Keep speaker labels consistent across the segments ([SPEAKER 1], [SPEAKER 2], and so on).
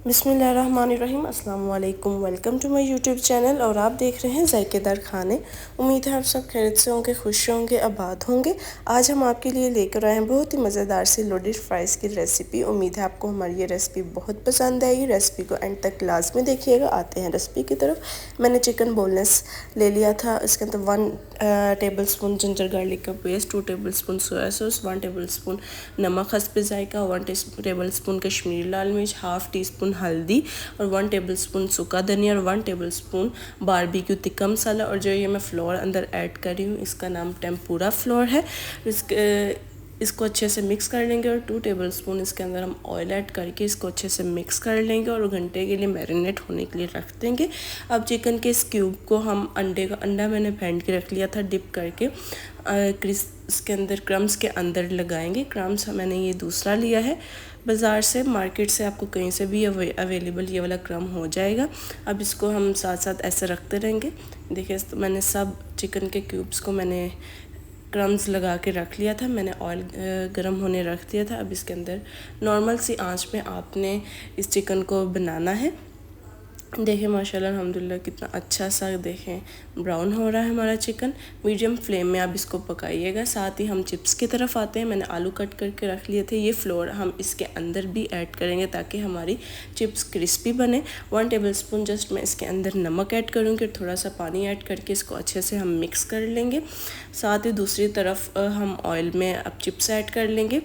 [SPEAKER 1] बिस्मिल्लाहिर्रहमानिर्रहीम, अस्सलाम वालेकुम। Welcome to my YouTube channel और आप देख रहे हैं जायकेदार खाने। उम्मीद है आप सब खैरियत से होंगे, खुश होंगे, आबाद होंगे। आज हम आपके लिए लेकर आए हैं बहुत ही मज़ेदार सी लोडेड फ्राइज़ की रेसिपी। उम्मीद है आपको हमारी ये रेसिपी बहुत पसंद आएगी। रेसिपी को एंड तक लाजमी देखिएगा। आते हैं रेसिपी की तरफ। मैंने चिकन बोनलेस ले लिया था। इसके अंदर 1 टेबल स्पून जिंजर गार्लिक का paste, 2 table spoon soya sauce, 1 table spoon नमक हस्ब जायका, 1 टेबल स्पून कश्मीरी लाल मिर्च, हाफ टी स्पून हल्दी और 1 टेबल स्पून सूखा धनिया और 1 टेबल स्पून बारबेक्यू तिक्का मसाला। और जो ये मैं फ्लोर अंदर ऐड कर रही हूँ इसका नाम टेम्पुरा फ्लोर है। इसको अच्छे से मिक्स कर लेंगे और 2 टेबल स्पून इसके अंदर हम ऑयल ऐड करके इसको अच्छे से मिक्स कर लेंगे और घंटे के लिए मैरिनेट होने के लिए रख देंगे। अब चिकन के इस क्यूब को हम अंडा मैंने फेंट के रख लिया था डिप करके, इसके अंदर क्रम्स के अंदर लगाएंगे। क्रम्स मैंने ये दूसरा लिया है बाज़ार से, मार्केट से आपको कहीं से भी अवेलेबल ये वाला क्रम हो जाएगा। अब इसको हम साथ साथ ऐसे रखते रहेंगे। देखिए तो मैंने सब चिकन के क्यूब्स को मैंने क्रम्स लगा के रख लिया था। मैंने ऑयल गरम होने रख दिया था। अब इसके अंदर नॉर्मल सी आंच में आपने इस चिकन को बनाना है। देखें माशाल्लाह अल्हम्दुलिल्लाह कितना अच्छा सा देखें ब्राउन हो रहा है हमारा चिकन। मीडियम फ्लेम में आप इसको पकाइएगा। साथ ही हम चिप्स की तरफ आते हैं। मैंने आलू कट करके रख लिए थे। ये फ्लोर हम इसके अंदर भी ऐड करेंगे ताकि हमारी चिप्स क्रिस्पी बने। 1 टेबल स्पून जस्ट मैं इसके अंदर नमक ऐड करूँगी और थोड़ा सा पानी ऐड करके इसको अच्छे से हम मिक्स कर लेंगे। साथ ही दूसरी तरफ हम ऑयल में अब चिप्स ऐड कर लेंगे।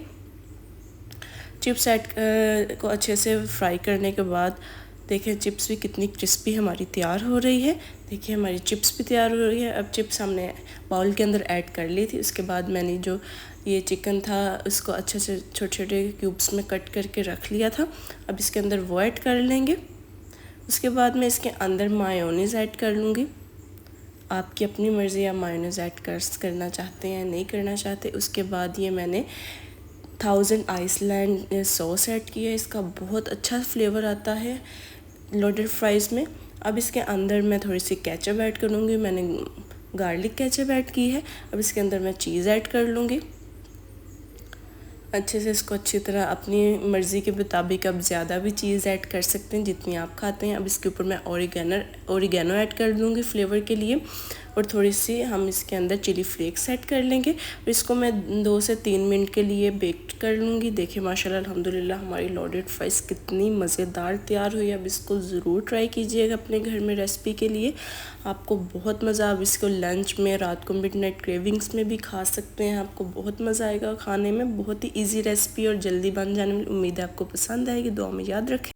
[SPEAKER 1] चिप्स ऐड को अच्छे से फ्राई करने के बाद देखिए चिप्स भी कितनी क्रिस्पी हमारी तैयार हो रही है। देखिए हमारी चिप्स भी तैयार हो रही है। अब चिप्स हमने बाउल के अंदर ऐड कर ली थी। उसके बाद मैंने जो ये चिकन था उसको अच्छे से छोटे छोटे क्यूब्स में कट करके रख लिया था। अब इसके अंदर वो ऐड कर लेंगे। उसके बाद मैं इसके अंदर मायोनीज़ ऐड कर लूँगी। आपकी अपनी मर्ज़ी, आप मायोनीज़ ऐड करना चाहते हैं नहीं करना चाहते। उसके बाद ये मैंने 1000 आइसलैंड सॉस ऐड किया है। इसका बहुत अच्छा फ्लेवर आता है लोडेड फ्राइज़ में। अब इसके अंदर मैं थोड़ी सी केचप ऐड करूँगी। मैंने गार्लिक केचप ऐड की है। अब इसके अंदर मैं चीज़ ऐड कर लूँगी। अच्छे से इसको अच्छी तरह अपनी मर्ज़ी के मुताबिक अब ज़्यादा भी चीज़ ऐड कर सकते हैं जितनी आप खाते हैं। अब इसके ऊपर मैं ओरिगेनो ऐड कर दूँगी फ्लेवर के लिए और थोड़ी सी हम इसके अंदर चिली फ्लेक्स ऐड कर लेंगे और इसको मैं 2 से 3 मिनट के लिए बेक कर लूँगी। देखिए माशाल्लाह अल्हम्दुलिल्लाह हमारी लोडेड फ्राइज़ कितनी मज़ेदार तैयार हुई है। अब इसको ज़रूर ट्राई कीजिएगा अपने घर में रेसिपी के लिए, आपको बहुत मज़ा। अब इसको लंच में, रात को मिडनाइट क्रेविंग्स में भी खा सकते हैं। आपको बहुत मज़ा आएगा खाने में। बहुत ही ईजी रेसिपी और जल्दी बन जाने वाली। उम्मीद है आपको पसंद आएगी। दुआ में याद रखें।